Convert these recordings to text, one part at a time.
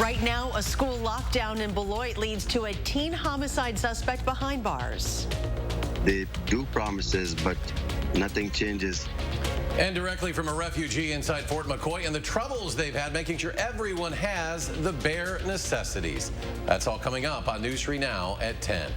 Right now, a school lockdown in Beloit leads to a teen homicide suspect behind bars. They do promises, but nothing changes. And directly from a refugee inside Fort McCoy and the troubles they've had making sure everyone has the bare necessities. That's all coming up on News 3 Now at 10.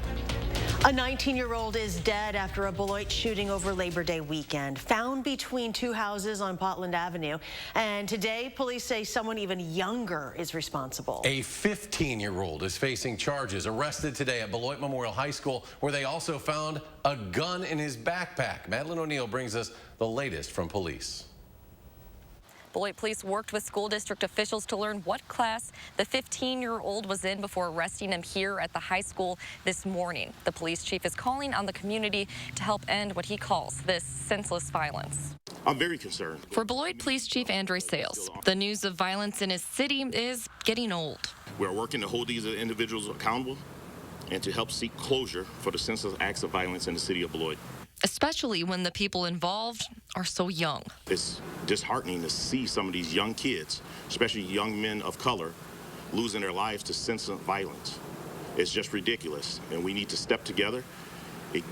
A 19-year-old is dead after a Beloit shooting over Labor Day weekend, found between two houses on Potland Avenue. And today, police say someone even younger is responsible. A 15-year-old is facing charges, arrested today at Beloit Memorial High School, where they also found a gun in his backpack. Madeline O'Neill brings us the latest from police. Beloit police worked with school district officials to learn what class the 15-year-old was in before arresting him here at the high school this morning. The police chief is calling on the community to help end what he calls this senseless violence. I'm very concerned. For Beloit Police Chief Andre Sales, the news of violence in his city is getting old. We're working to hold these individuals accountable and to help seek closure for the senseless acts of violence in the city of Beloit. Especially when the people involved are so young. It's disheartening to see some of these young kids, especially young men of color, losing their lives to senseless violence. It's just ridiculous, and we need to step together,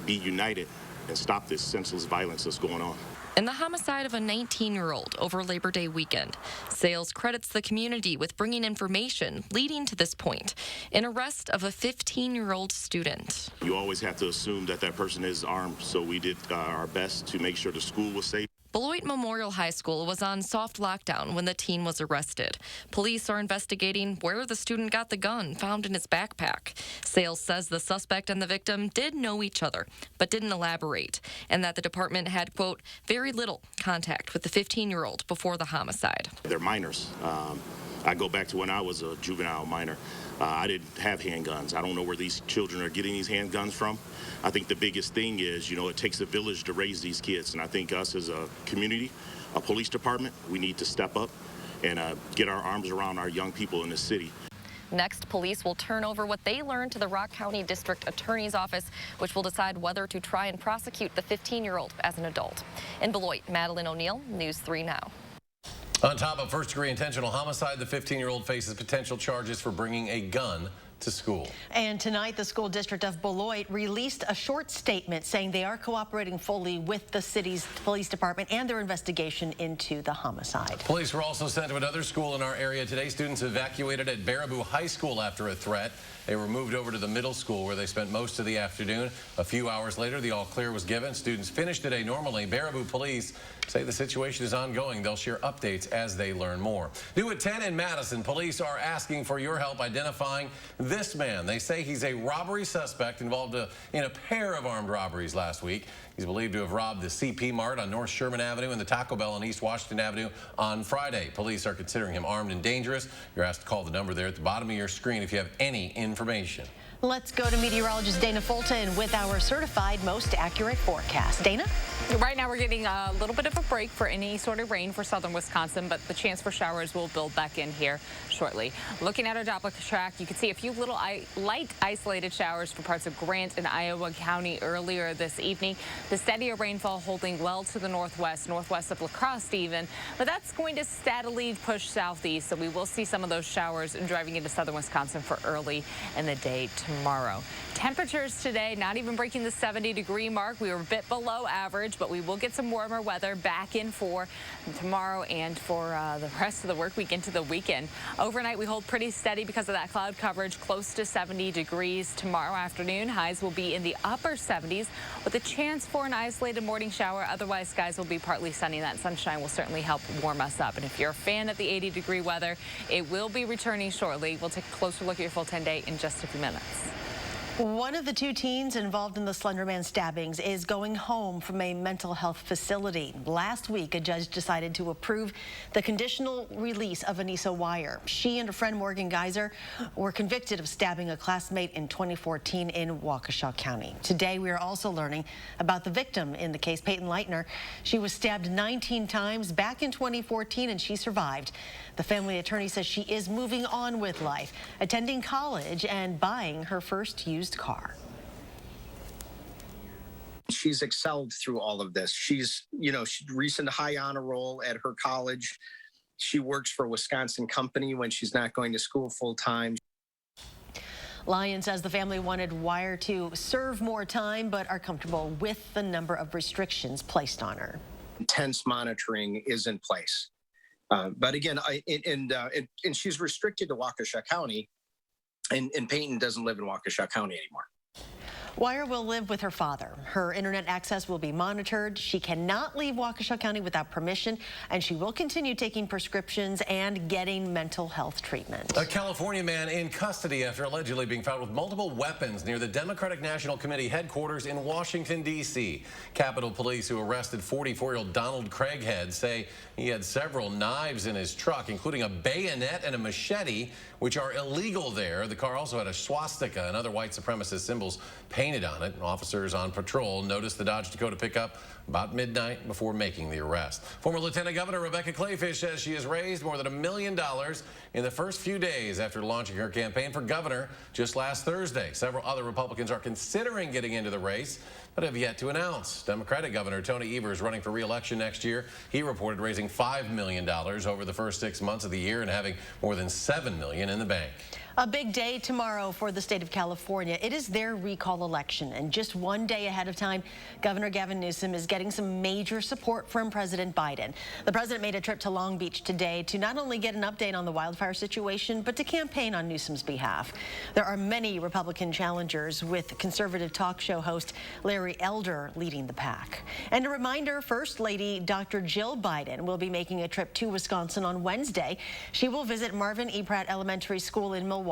be united, and stop this senseless violence that's going on. In the homicide of a 19-year-old over Labor Day weekend, Sales credits the community with bringing information leading to this point, an arrest of a 15-year-old student. You always have to assume that that person is armed, so we did our best to make sure the school was safe. Beloit Memorial High School was on soft lockdown when the teen was arrested. Police are investigating where the student got the gun found in his backpack. Sales says the suspect and the victim did know each other, but didn't elaborate, and that the department had, quote, very little contact with the 15-year-old before the homicide. They're minors. I go back to when I was a juvenile minor. I didn't have handguns. I don't know where these children are getting these handguns from. I think the biggest thing is, it takes a village to raise these kids. And I think us as a community, a police department, we need to step up and get our arms around our young people in the city. Next, police will turn over what they learned to the Rock County District Attorney's Office, which will decide whether to try and prosecute the 15-year-old as an adult. In Beloit, Madeline O'Neill, News 3 Now. On top of first-degree intentional homicide, the 15-year-old faces potential charges for bringing a gun to school. And tonight, the school district of Beloit released a short statement saying they are cooperating fully with the city's police department and their investigation into the homicide. Police were also sent to another school in our area today. Students evacuated at Baraboo High School after a threat. They were moved over to the middle school where they spent most of the afternoon. A few hours later, the all clear was given. Students finished today normally. Baraboo police say the situation is ongoing. They'll share updates as they learn more. New at 10 in Madison, police are asking for your help identifying this man. They say he's a robbery suspect involved in a pair of armed robberies last week. He's believed to have robbed the CP Mart on North Sherman Avenue and the Taco Bell on East Washington Avenue on Friday. Police are considering him armed and dangerous. You're asked to call the number there at the bottom of your screen if you have any information. Let's go to meteorologist Dana Fulton with our certified most accurate forecast. Dana? Right now we're getting a little bit of a break for any sort of rain for southern Wisconsin, but the chance for showers will build back in here shortly. Looking at our Doppler track, you can see a few little light isolated showers for parts of Grant and Iowa County earlier this evening. The steadier rainfall holding well to the northwest of La Crosse even, but that's going to steadily push southeast, so we will see some of those showers driving into southern Wisconsin for early in the day tomorrow. Temperatures today not even breaking the 70-degree mark. We were a bit below average, but we will get some warmer weather back in for tomorrow and for the rest of the work week into the weekend. Overnight, we hold pretty steady because of that cloud coverage, close to 70 degrees tomorrow afternoon. Highs will be in the upper 70s with a chance for an isolated morning shower. Otherwise, skies will be partly sunny. That sunshine will certainly help warm us up. And if you're a fan of the 80-degree weather, it will be returning shortly. We'll take a closer look at your full 10-day in just a few minutes. One of the two teens involved in the Slender Man stabbings is going home from a mental health facility. Last week, a judge decided to approve the conditional release of Anissa Wire. She and her friend Morgan Geyser were convicted of stabbing a classmate in 2014 in Waukesha County. Today, we are also learning about the victim in the case, Peyton Leitner. She was stabbed 19 times back in 2014, and she survived. The family attorney says she is moving on with life, attending college and buying her first used car. She's excelled through all of this. She's, she's recent high honor roll at her college. She works for a Wisconsin company when she's not going to school full time. Lyon says the family wanted Wire to serve more time, but are comfortable with the number of restrictions placed on her. Intense monitoring is in place. But again, and she's restricted to Waukesha County, and Peyton doesn't live in Waukesha County anymore. Wire will live with her father. Her internet access will be monitored. She cannot leave Waukesha County without permission, and she will continue taking prescriptions and getting mental health treatment. A California man in custody after allegedly being found with multiple weapons near the Democratic National Committee headquarters in Washington, D.C. Capitol Police, who arrested 44-year-old Donald Craighead, say he had several knives in his truck, including a bayonet and a machete, which are illegal there. The car also had a swastika and other white supremacist symbols painted on it. Officers on patrol noticed the Dodge Dakota pickup about midnight before making the arrest. Former Lieutenant Governor Rebecca Clayfish says she has raised more than $1 million in the first few days after launching her campaign for governor just last Thursday. Several other Republicans are considering getting into the race, but have yet to announce. Democratic Governor Tony Evers running for re-election next year. He reported raising $5 million over the first 6 months of the year and having more than $7 million in the bank. A big day tomorrow for the state of California. It is their recall election, and just one day ahead of time, Governor Gavin Newsom is getting some major support from President Biden. The president made a trip to Long Beach today to not only get an update on the wildfire situation, but to campaign on Newsom's behalf. There are many Republican challengers, with conservative talk show host Larry Elder leading the pack. And a reminder, First Lady Dr. Jill Biden will be making a trip to Wisconsin on Wednesday. She will visit Marvin E. Pratt Elementary School in Milwaukee.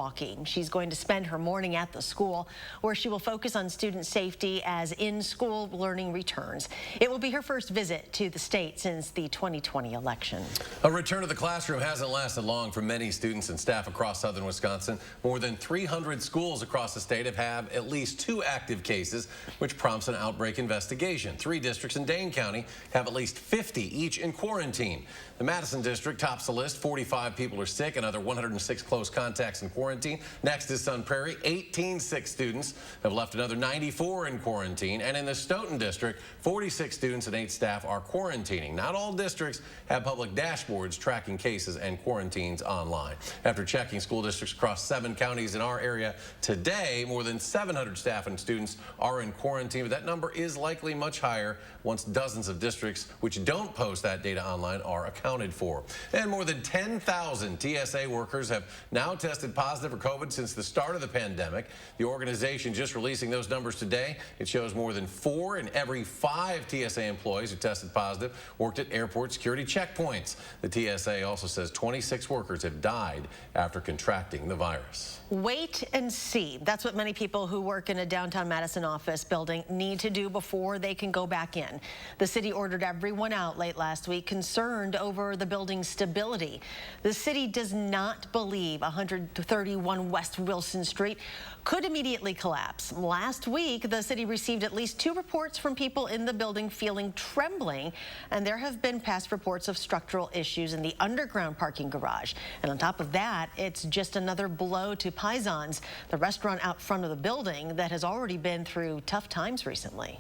She's going to spend her morning at the school, where she will focus on student safety as in-school learning returns. It will be her first visit to the state since the 2020 election. A return to the classroom hasn't lasted long for many students and staff across southern Wisconsin. More than 300 schools across the state have at least 2 active cases, which prompts an outbreak investigation. 3 districts in Dane County have at least 50 each in quarantine. The Madison district tops the list. 45 people are sick, another 106 close contacts in quarantine. Next is Sun Prairie. 18 sick students have left, another 94 in quarantine. And in the Stoughton district, 46 students and 8 staff are quarantining. Not all districts have public dashboards tracking cases and quarantines online. After checking school districts across 7 counties in our area today, more than 700 staff and students are in quarantine, but that number is likely much higher once dozens of districts which don't post that data online are accounted for. And more than 10,000 TSA workers have now tested positive for COVID since the start of the pandemic. The organization just releasing those numbers today. It shows more than 4 in every 5 TSA employees who tested positive worked at airport security checkpoints. The TSA also says 26 workers have died after contracting the virus. Wait and see. That's what many people who work in a downtown Madison office building need to do before they can go back in. The city ordered everyone out late last week, concerned over the building's stability. The city does not believe 131 West Wilson Street could immediately collapse. Last week, the city received at least 2 reports from people in the building feeling trembling, and there have been past reports of structural issues in the underground parking garage. And on top of that, it's just another blow to Pisons, the restaurant out front of the building that has already been through tough times recently.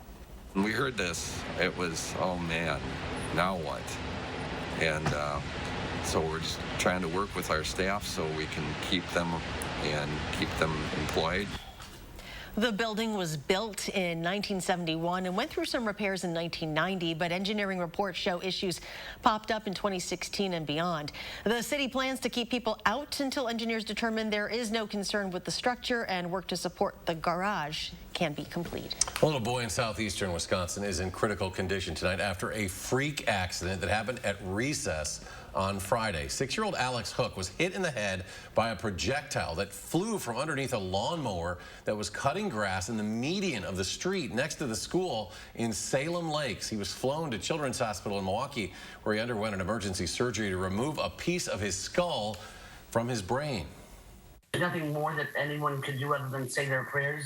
When we heard this, it was, oh man, now what? And so we're just trying to work with our staff so we can keep them employed. The building was built in 1971 and went through some repairs in 1990, but engineering reports show issues popped up in 2016 and beyond. The city plans to keep people out until engineers determine there is no concern with the structure, and work to support the garage can be completed. A little boy in southeastern Wisconsin is in critical condition tonight after a freak accident that happened at recess on Friday. 6-year-old Alex Hook was hit in the head by a projectile that flew from underneath a lawnmower that was cutting grass in the median of the street next to the school in Salem Lakes. He was flown to Children's Hospital in Milwaukee, where he underwent an emergency surgery to remove a piece of his skull from his brain. There's nothing more that anyone could do other than say their prayers.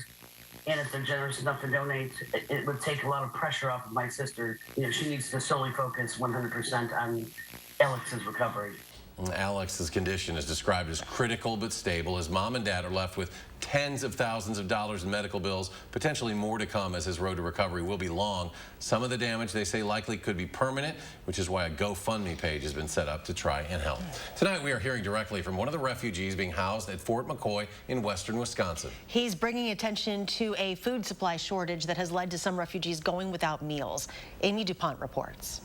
And if they're generous enough to donate, it would take a lot of pressure off of my sister. You know, she needs to solely focus 100% on Alex's recovery. Alex's condition is described as critical but stable. His mom and dad are left with tens of thousands of dollars in medical bills, potentially more to come, as his road to recovery will be long. Some of the damage, they say, likely could be permanent, which is why a GoFundMe page has been set up to try and help. Tonight, we are hearing directly from one of the refugees being housed at Fort McCoy in western Wisconsin. He's bringing attention to a food supply shortage that has led to some refugees going without meals. Amy DuPont reports.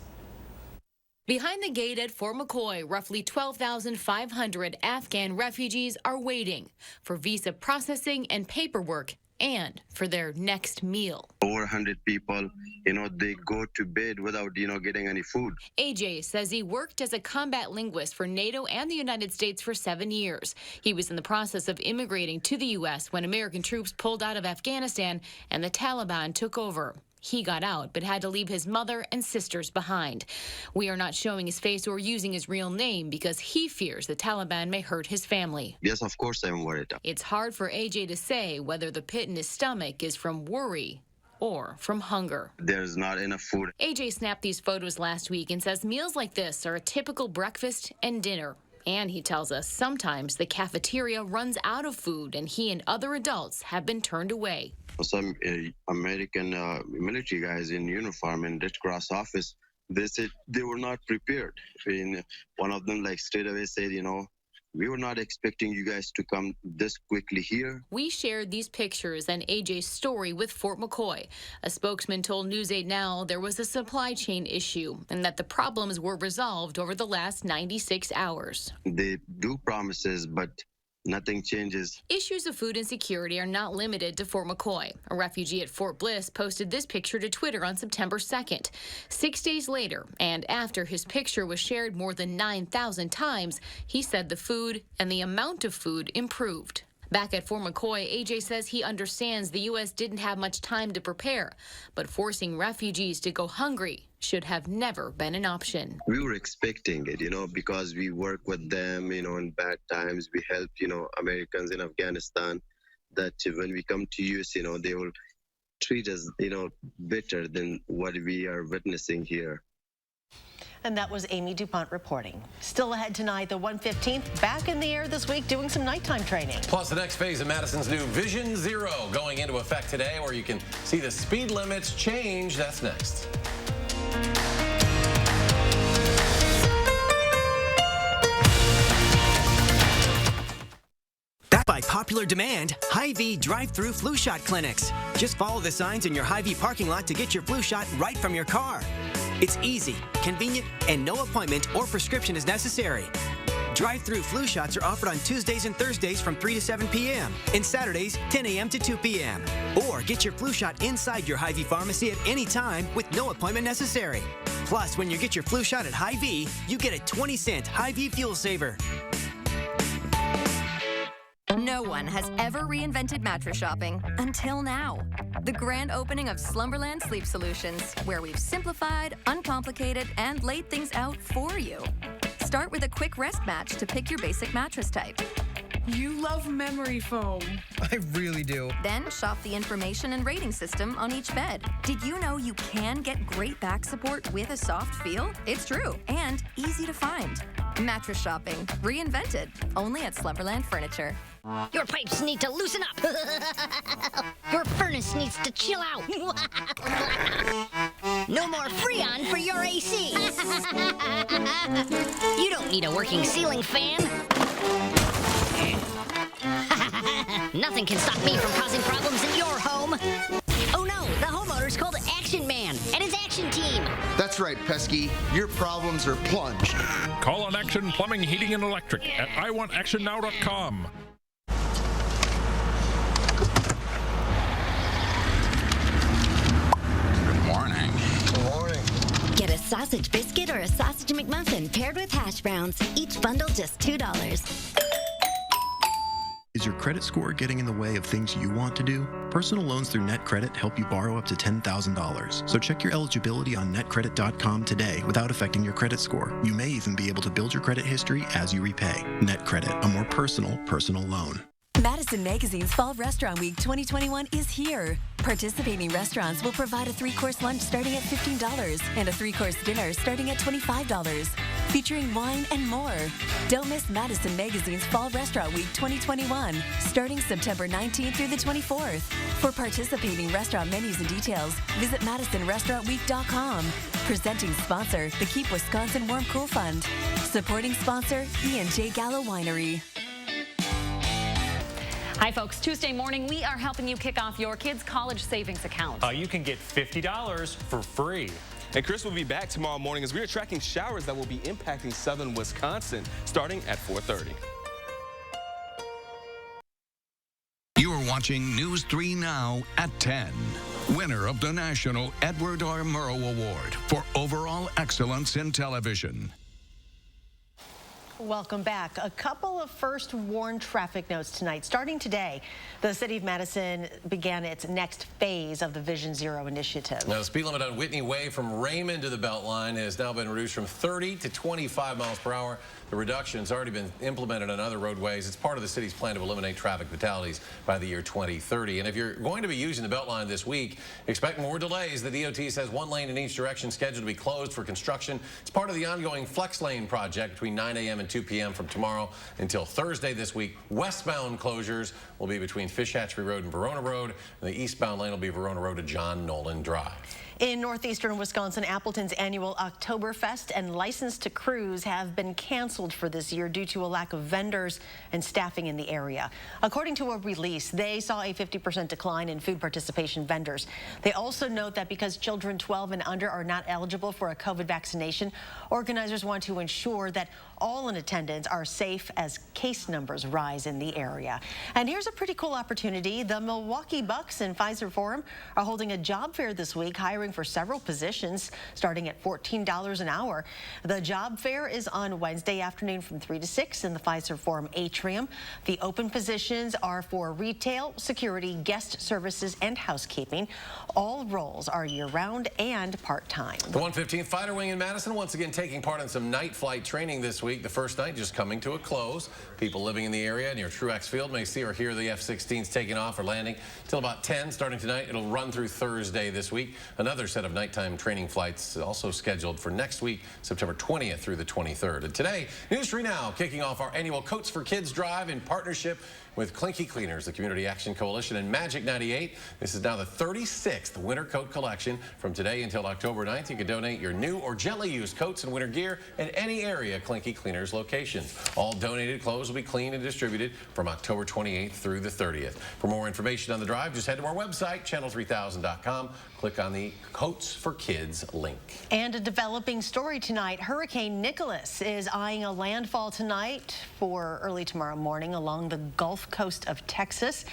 Behind the gate at Fort McCoy, roughly 12,500 Afghan refugees are waiting for visa processing and paperwork and for their next meal. Over 100 people, they go to bed without, getting any food. AJ says he worked as a combat linguist for NATO and the United States for 7 years. He was in the process of immigrating to the U.S. when American troops pulled out of Afghanistan and the Taliban took over. He got out, but had to leave his mother and sisters behind. We are not showing his face or using his real name because he fears the Taliban may hurt his family. Yes, of course I'm worried. It's hard for AJ to say whether the pit in his stomach is from worry or from hunger. There's not enough food. AJ snapped these photos last week and says meals like this are a typical breakfast and dinner. And he tells us sometimes the cafeteria runs out of food and he and other adults have been turned away. Some American military guys in uniform in Red Cross office, they said they were not prepared. One of them straight away said, we were not expecting you guys to come this quickly here. We shared these pictures and AJ's story with Fort McCoy. A spokesman told News 8 Now there was a supply chain issue and that the problems were resolved over the last 96 hours. They do promises, but nothing changes. Issues of food insecurity are not limited to Fort McCoy. A refugee at Fort Bliss posted this picture to Twitter on September 2nd. 6 days later, and after his picture was shared more than 9,000 times, he said the food and the amount of food improved. Back at Fort McCoy, AJ says he understands the U.S. didn't have much time to prepare, but forcing refugees to go hungry should have never been an option. We were expecting it, because we work with them, in bad times. We help, Americans in Afghanistan, that when we come to US, they will treat us, better than what we are witnessing here. And that was Amy DuPont reporting. Still ahead tonight, the 115th back in the air this week doing some nighttime training. Plus, the next phase of Madison's new Vision Zero going into effect today, where you can see the speed limits change. That's next. By popular demand, Hy-Vee drive-through flu shot clinics. Just follow the signs in your Hy-Vee parking lot to get your flu shot right from your car. It's easy, convenient, and no appointment or prescription is necessary. Drive-through flu shots are offered on Tuesdays and Thursdays from 3 to 7 p.m. and Saturdays 10 a.m. to 2 p.m. Or get your flu shot inside your Hy-Vee pharmacy at any time with no appointment necessary. Plus, when you get your flu shot at Hy-Vee, you get a 20-cent Hy-Vee fuel saver. No one has ever reinvented mattress shopping until now. The grand opening of Slumberland Sleep Solutions, where we've simplified, uncomplicated, and laid things out for you. Start with a quick rest match to pick your basic mattress type. You love memory foam. I really do. Then shop the information and rating system on each bed. Did you know you can get great back support with a soft feel? It's true, and easy to find. Mattress shopping, reinvented, only at Slumberland Furniture. Your pipes need to loosen up. Your furnace needs to chill out. No more Freon for your AC. You don't need a working ceiling fan. Nothing can stop me from causing problems in your home. Oh no, the homeowner's called Action Man and his action team. That's right, Pesky. Your problems are plunged. Call on Action Plumbing, Heating, and Electric at iwantactionnow.com. Good morning. Good morning. Get a sausage biscuit or a sausage McMuffin paired with hash browns. Each bundle just $2. Is your credit score getting in the way of things you want to do? Personal loans through NetCredit help you borrow up to $10,000. So check your eligibility on netcredit.com today without affecting your credit score. You may even be able to build your credit history as you repay. NetCredit, a more personal loan. Madison Magazine's Fall Restaurant Week 2021 is here. Participating restaurants will provide a 3-course lunch starting at $15 and a 3-course dinner starting at $25. featuring wine and more. Don't miss Madison Magazine's Fall Restaurant Week 2021, starting September 19th through the 24th. For participating restaurant menus and details, visit MadisonRestaurantWeek.com. Presenting sponsor, the Keep Wisconsin Warm Cool Fund. Supporting sponsor, E&J Gallo Winery. Hi, folks. Tuesday morning, we are helping you kick off your kids' college savings account. You can get $50 for free. And Chris will be back tomorrow morning as we are tracking showers that will be impacting southern Wisconsin starting at 4:30. You are watching News 3 Now at 10. Winner of the National Edward R. Murrow Award for Overall Excellence in Television. Welcome back. A couple of first warn traffic notes tonight. Starting today, the city of Madison began its next phase of the Vision Zero initiative. Now, the speed limit on Whitney Way from Raymond to the Beltline has now been reduced from 30 to 25 miles per hour. The reduction has already been implemented on other roadways. It's part of the city's plan to eliminate traffic fatalities by the year 2030. And if you're going to be using the Beltline this week, expect more delays. The DOT says one lane in each direction scheduled to be closed for construction. It's part of the ongoing Flex Lane project between 9 a.m. and 2 p.m. from tomorrow until Thursday this week. Westbound closures will be between Fish Hatchery Road and Verona Road, and the eastbound lane will be Verona Road to John Nolan Drive. In northeastern Wisconsin, Appleton's annual Oktoberfest and License to Cruise have been canceled for this year due to a lack of vendors and staffing in the area. According to a release, they saw a 50% decline in food participation vendors. They also note that because children 12 and under are not eligible for a COVID vaccination, organizers want to ensure that all in attendance are safe as case numbers rise in the area. And here's a pretty cool opportunity. The Milwaukee Bucks and Pfizer Forum are holding a job fair this week, hiring for several positions starting at $14 an hour. The job fair is on Wednesday afternoon from 3 to 6 in the Pfizer Forum atrium. The open positions are for retail, security, guest services, and housekeeping. All roles are year-round and part-time. The 115th Fighter Wing in Madison once again taking part in some night flight training this week. The first night just coming to a close. People living in the area near Truax Field may see or hear the F-16s taking off or landing till about 10 starting tonight. It'll run through Thursday this week. Another set of nighttime training flights also scheduled for next week, September 20th through the 23rd. And today, News 3 Now kicking off our annual Coats for Kids drive in partnership with Clinky Cleaners, the Community Action Coalition, and Magic 98. This is now the 36th winter coat collection. From today until October 9th, you can donate your new or gently used coats and winter gear at any area Clinky Cleaners locations. All donated clothes will be cleaned and distributed from October 28th through the 30th. For more information on the drive, just head to our website, channel3000.com. Click on the Coats for Kids link. And a developing story tonight. Hurricane Nicholas is eyeing a landfall tonight for early tomorrow morning along the Gulf Coast of Texas.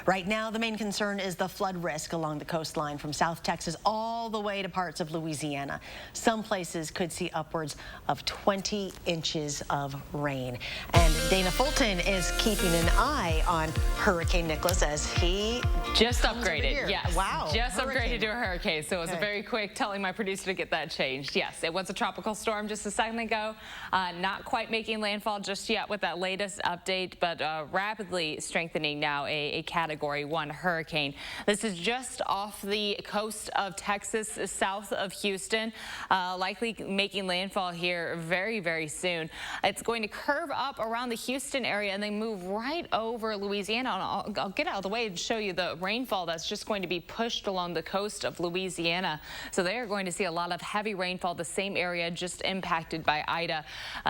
Right now, the main concern is the flood risk along the coastline from South Texas all the way to parts of Louisiana. Some places could see upwards of 20 inches of rain. And Dana Fulton is keeping an eye on Hurricane Nicholas as he just upgraded. Yes. Wow. Just upgraded to a hurricane. So it was very quick telling my producer to get that changed. Yes, it was a tropical storm just a second ago. Not quite making landfall just yet with that latest update, but rapidly strengthening now a Category 1 hurricane. This is just off the coast of Texas, south of Houston, likely making landfall here very, very soon. It's going to curve up around the Houston area and then move right over Louisiana. And I'll get out of the way and show you the rainfall that's just going to be pushed along the coast of Louisiana. So they are going to see a lot of heavy rainfall, the same area just impacted by Ida.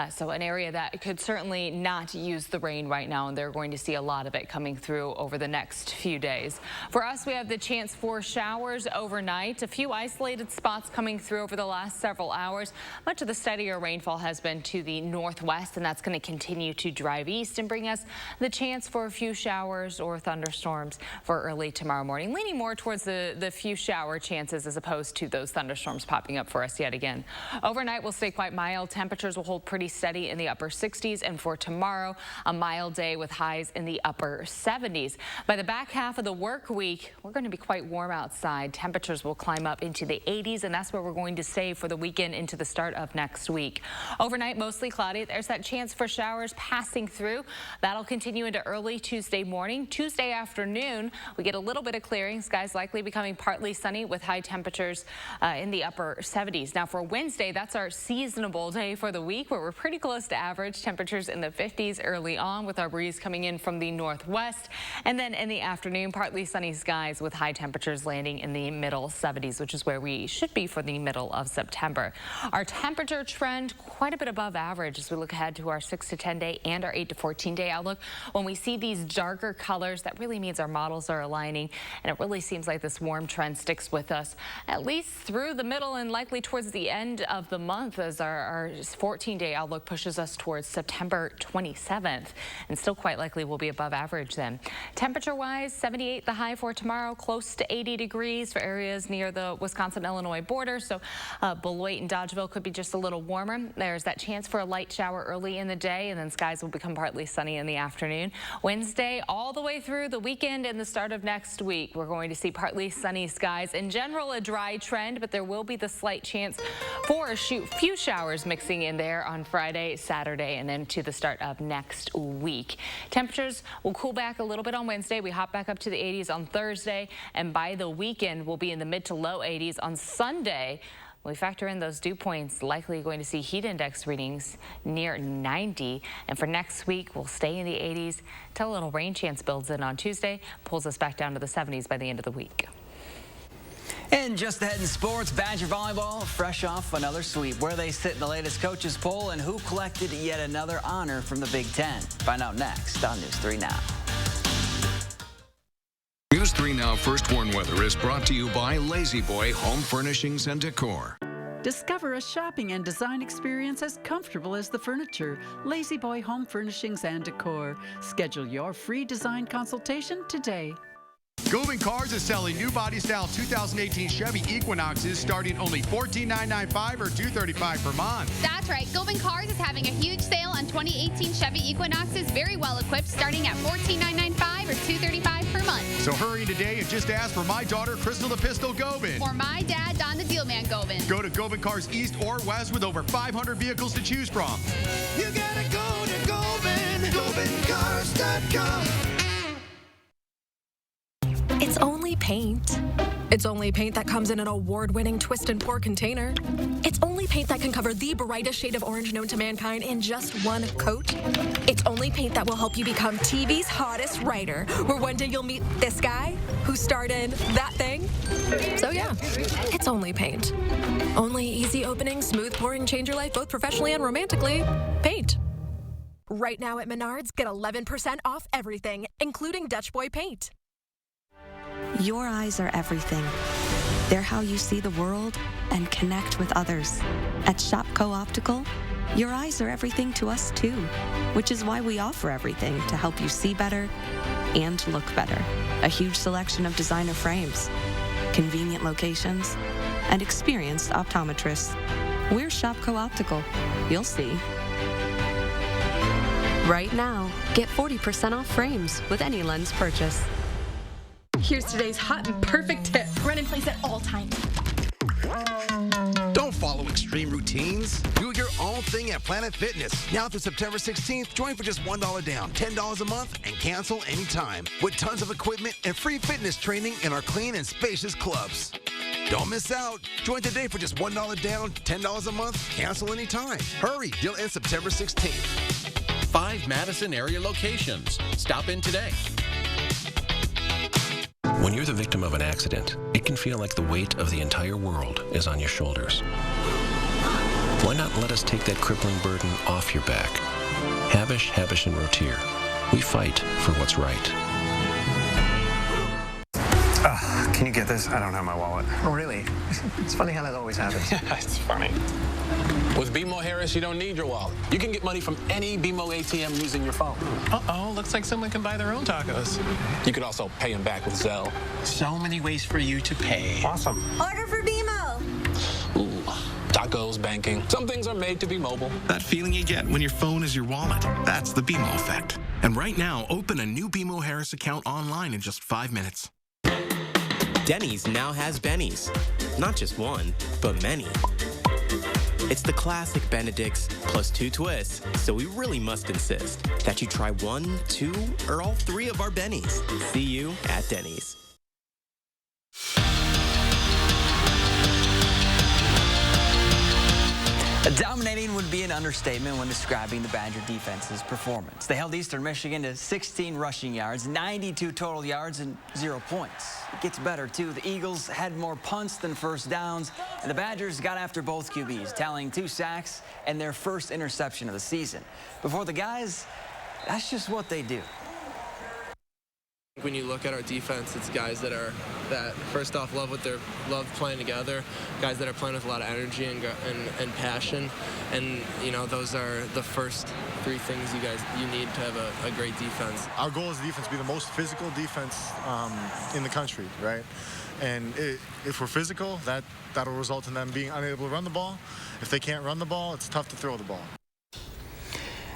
So an area that could certainly not use the rain right now, and they're going to see a lot of it coming through over the next few days. For us, we have the chance for showers overnight. A few isolated spots coming through over the last several hours. Much of the steadier rainfall has been to the northwest, and that's going to continue to drive east and bring us the chance for a few showers or thunderstorms for early tomorrow morning, leaning more towards the few shower chances as opposed to those thunderstorms popping up for us yet again. Overnight will stay quite mild. Temperatures will hold pretty steady in the upper 60s, and for tomorrow, a mild day with highs in the upper 70s. By the back half of the work week, we're going to be quite warm outside. Temperatures will climb up up into the 80s, and that's where we're going to stay for the weekend into the start of next week. Overnight, mostly cloudy. There's that chance for showers passing through. That'll continue into early Tuesday morning. Tuesday afternoon, we get a little bit of clearing. Skies likely becoming partly sunny with high temperatures in the upper 70s. Now for Wednesday, that's our seasonable day for the week, where we're pretty close to average. Temperatures in the 50s early on with our breeze coming in from the northwest. And then in the afternoon, partly sunny skies with high temperatures landing in the middle 70s, which is where we should be for the middle of September. Our temperature trend quite a bit above average as we look ahead to our 6 to 10 day and our 8 to 14 day outlook. When we see these darker colors, that really means our models are aligning, and it really seems like this warm trend sticks with us at least through the middle and likely towards the end of the month, as our 14-day outlook pushes us towards September 27th, and still quite likely will be above average then. Temperature-wise, 78 the high for tomorrow, close to 80 degrees for areas near the Wisconsin-Illinois border, so Beloit and Dodgeville could be just a little warmer. There's that chance for a light shower early in the day, and then skies will become partly sunny in the afternoon. Wednesday all the way through the weekend and the start of next week, we're going to see partly sunny skies. In general, a dry trend, but there will be the slight chance for a few showers mixing in there on Friday, Saturday, and then to the start of next week. Temperatures will cool back a little bit on Wednesday. We hop back up to the 80s on Thursday, and by the weekend, we'll be in the mid to low 80s on Sunday. We factor in those dew points, likely going to see heat index readings near 90. And for next week, we'll stay in the 80s till a little rain chance builds in on Tuesday, pulls us back down to the 70s by the end of the week. And just ahead in sports, Badger volleyball fresh off another sweep. Where they sit in the latest coaches poll and who collected yet another honor from the Big Ten. Find out next on News 3 Now. News 3 Now First Warn Weather is brought to you by Lazy Boy Home Furnishings and Decor. Discover a shopping and design experience as comfortable as the furniture. Lazy Boy Home Furnishings and Decor. Schedule your free design consultation today. Govan Cars is selling new body style 2018 Chevy Equinoxes starting only $14,995 or $235 per month. That's right. Govan Cars is having a huge sale on 2018 Chevy Equinoxes, very well equipped, starting at $14,995 or $235 per month. So hurry today and just ask for my daughter, Crystal the Pistol Govan. Or my dad, Don the Dealman Govan. Go to Govan Cars East or West with over 500 vehicles to choose from. You gotta go to Govan, GovanCars.com. It's only paint. It's only paint that comes in an award-winning twist and pour container. It's only paint that can cover the brightest shade of orange known to mankind in just one coat. It's only paint that will help you become TV's hottest writer, where one day you'll meet this guy who starred in that thing. So yeah, it's only paint. Only easy opening, smooth pouring, change your life both professionally and romantically. Paint. Right now at Menards, get 11% off everything, including Dutch Boy paint. Your eyes are everything. They're how you see the world and connect with others. At Shopco Optical, your eyes are everything to us too, which is why we offer everything to help you see better and look better. A huge selection of designer frames, convenient locations, and experienced optometrists. We're Shopco Optical. You'll see. Right now, get 40% off frames with any lens purchase. Here's today's hot and perfect tip. Run in place at all times. Don't follow extreme routines. Do your own thing at Planet Fitness. Now through September 16th, join for just $1 down, $10 a month, and cancel anytime. With tons of equipment and free fitness training in our clean and spacious clubs. Don't miss out. Join today for just $1 down, $10 a month, cancel anytime. Hurry, deal ends September 16th. 5 Madison area locations. Stop in today. When you're the victim of an accident, it can feel like the weight of the entire world is on your shoulders. Why not let us take that crippling burden off your back? Havish, and Rotier. We fight for what's right. Can you get this? I don't have my wallet. Oh, really? It's funny how that always happens. Yeah, it's funny. With BMO Harris, you don't need your wallet. You can get money from any BMO ATM using your phone. Uh-oh, looks like someone can buy their own tacos. You could also pay them back with Zelle. So many ways for you to pay. Awesome. Order for BMO. Ooh, tacos, banking. Some things are made to be mobile. That feeling you get when your phone is your wallet. That's the BMO effect. And right now, open a new BMO Harris account online in just 5 minutes. Denny's now has Benny's. Not just one, but many. It's the classic Benedict's plus 2 twists, so we really must insist that you try 1, 2, or all 3 of our bennies. See you at Denny's. Dominating would be an understatement when describing the Badger defense's performance. They held Eastern Michigan to 16 rushing yards, 92 total yards, and 0 points. It gets better, too. The Eagles had more punts than first downs, and the Badgers got after both QBs, tallying 2 sacks and their first interception of the season. Before the guys, that's just what they do. When you look at our defense, it's guys that first off love playing together, guys that are playing with a lot of energy and passion, and you know those are the first 3 things you need to have a great defense. Our goal as a defense be the most physical defense in the country, right? And if we're physical, that'll result in them being unable to run the ball. If they can't run the ball, it's tough to throw the ball.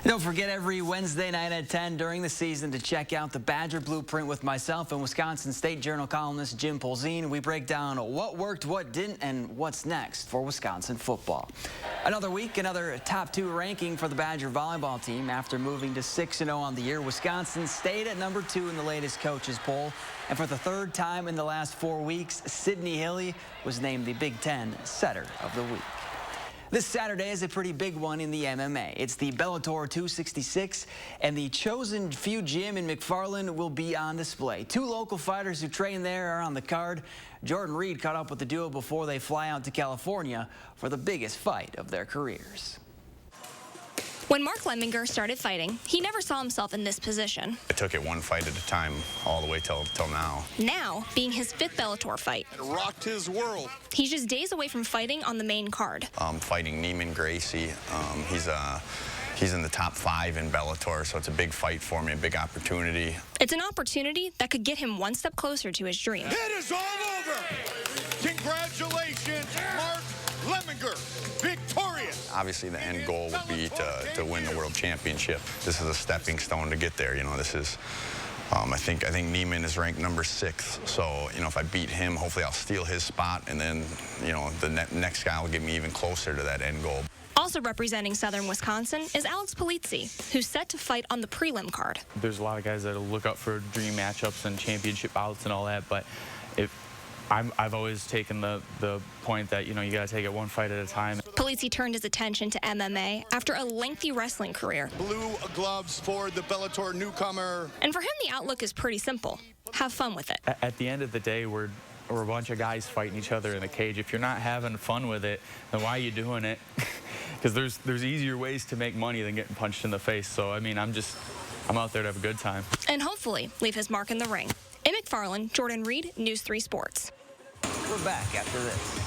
Don't forget every Wednesday night at 10 during the season to check out the Badger Blueprint with myself and Wisconsin State Journal columnist Jim Polzine. We break down what worked, what didn't, and what's next for Wisconsin football. Another week, another top 2 ranking for the Badger volleyball team. After moving to 6-0 on the year, Wisconsin stayed at number 2 in the latest coaches poll. And for the 3rd time in the last 4 weeks, Sydney Hilly was named the Big Ten Setter of the Week. This Saturday is a pretty big one in the MMA. It's the Bellator 266, and the Chosen Few Gym in McFarland will be on display. 2 local fighters who train there are on the card. Jordan Reed caught up with the duo before they fly out to California for the biggest fight of their careers. When Mark Lemminger started fighting, he never saw himself in this position. I took it one fight at a time all the way till now. Now, being his 5th Bellator fight. It rocked his world. He's just days away from fighting on the main card. Fighting Neiman Gracie. He's in the top 5 in Bellator, so it's a big fight for me, a big opportunity. It's an opportunity that could get him one step closer to his dream. It is all over! Congratulations, Mark Lemminger, victorious! Obviously, the end goal would be to win the world championship. This is a stepping stone to get there. You know, this is, I think Neiman is ranked number 6. So, you know, if I beat him, hopefully I'll steal his spot, and then, you know, the next guy will get me even closer to that end goal. Also representing Southern Wisconsin is Alex Polizzi, who's set to fight on the prelim card. There's a lot of guys that'll look up for dream matchups and championship bouts and all that, but I've always taken the point that, you know, you got to take it one fight at a time. Polizzi turned his attention to MMA after a lengthy wrestling career. Blue gloves for the Bellator newcomer. And for him, the outlook is pretty simple. Have fun with it. At the end of the day, we're a bunch of guys fighting each other in the cage. If you're not having fun with it, then why are you doing it? Because there's easier ways to make money than getting punched in the face. So, I mean, I'm out there to have a good time. And hopefully leave his mark in the ring. In McFarland, Jordan Reed, News 3 Sports. We're back after this.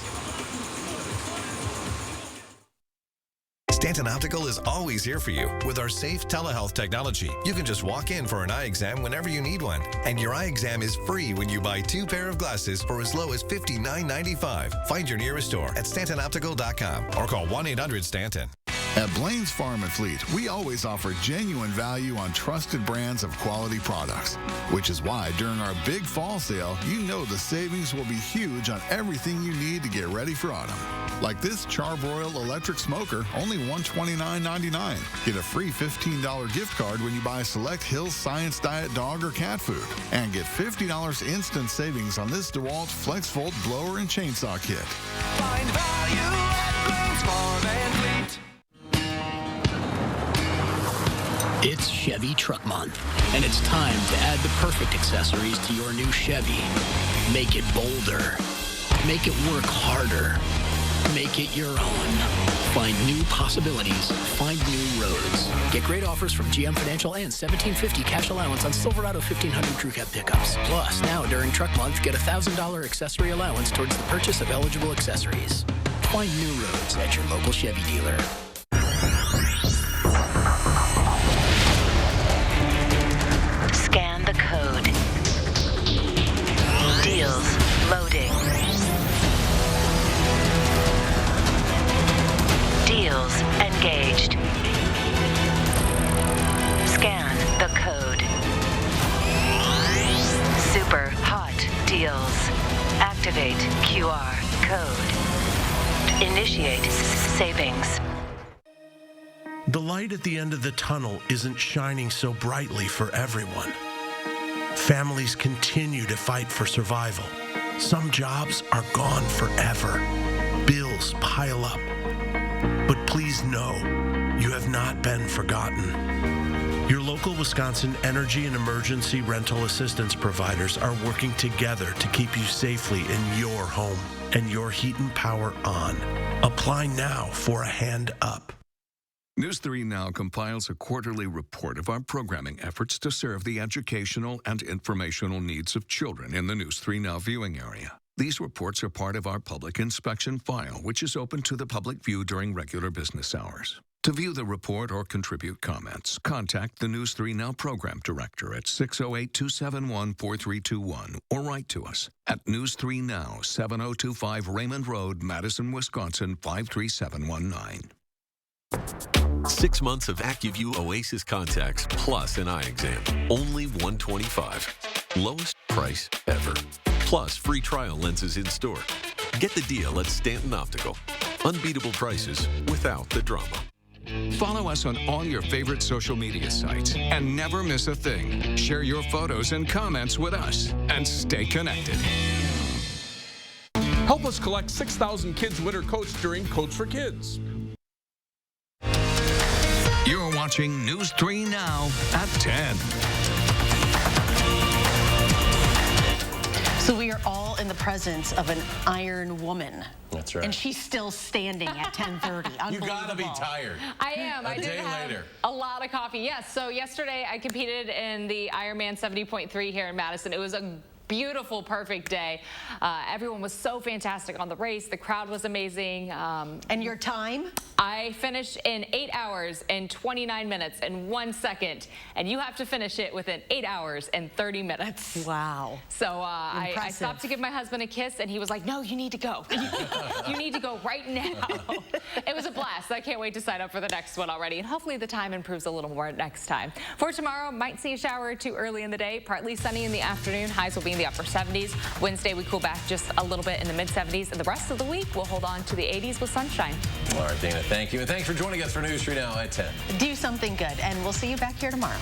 Stanton Optical is always here for you with our safe telehealth technology. You can just walk in for an eye exam whenever you need one. And your eye exam is free when you buy 2 pair of glasses for as low as $59.95. Find your nearest store at StantonOptical.com or call 1-800-STANTON. At Blaine's Farm and Fleet, we always offer genuine value on trusted brands of quality products, which is why during our big fall sale, you know the savings will be huge on everything you need to get ready for autumn. Like this Charbroil electric smoker, only $129.99. Get a free $15 gift card when you buy select Hill's Science Diet dog or cat food. And get $50 instant savings on this DeWalt FlexVolt blower and chainsaw kit. Find value at Blaine's Farm and Fleet. It's Chevy Truck Month, and it's time to add the perfect accessories to your new Chevy. Make it bolder. Make it work harder. Make it your own. Find new possibilities. Find new roads. Get great offers from GM Financial and $1,750 cash allowance on Silverado 1500 Crew Cab pickups. Plus, now during Truck Month, get a $1,000 accessory allowance towards the purchase of eligible accessories. Find new roads at your local Chevy dealer. Scan the code. Deals loading. Deals engaged. Scan the code. Super hot deals. Activate QR code. Initiate savings. The light at the end of the tunnel isn't shining so brightly for everyone. Families continue to fight for survival. Some jobs are gone forever. Bills pile up. But please know, you have not been forgotten. Your local Wisconsin energy and emergency rental assistance providers are working together to keep you safely in your home and your heat and power on. Apply now for a hand up. News 3 Now compiles a quarterly report of our programming efforts to serve the educational and informational needs of children in the News 3 Now viewing area. These reports are part of our public inspection file, which is open to the public view during regular business hours. To view the report or contribute comments, contact the News 3 Now program director at 608-271-4321 or write to us at News 3 Now, 7025 Raymond Road, Madison, Wisconsin, 53719. 6 months of AccuView Oasis contacts plus an eye exam. Only $125. Lowest price ever. Plus free trial lenses in store. Get the deal at Stanton Optical. Unbeatable prices without the drama. Follow us on all your favorite social media sites and never miss a thing. Share your photos and comments with us and stay connected. Help us collect 6,000 kids' winter coats during Coats for Kids. You're watching News 3 Now at 10. So we are all in the presence of an iron woman. That's right. And she's still standing at 10:30. You gotta be tired. I am. I did day have later. a lot of coffee. Yes. So yesterday I competed in the Ironman 70.3 here in Madison. It was a beautiful, perfect day. Everyone was so fantastic on the race. The crowd was amazing. And your time? I finished in 8 hours and 29 minutes and 1 second. And you have to finish it within 8 hours and 30 minutes. Wow. So I stopped to give my husband a kiss, and he was like, no, you need to go. You need to go right now. It was a blast. I can't wait to sign up for the next one already. And hopefully the time improves a little more next time. For tomorrow, might see a shower or two early in the day. Partly sunny in the afternoon. Highs will be in the upper 70s. Wednesday, we cool back just a little bit in the mid 70s. And the rest of the week, we'll hold on to the 80s with sunshine. All right, Dana, thank you. And thanks for joining us for News 3 Now at 10. Do something good, and we'll see you back here tomorrow.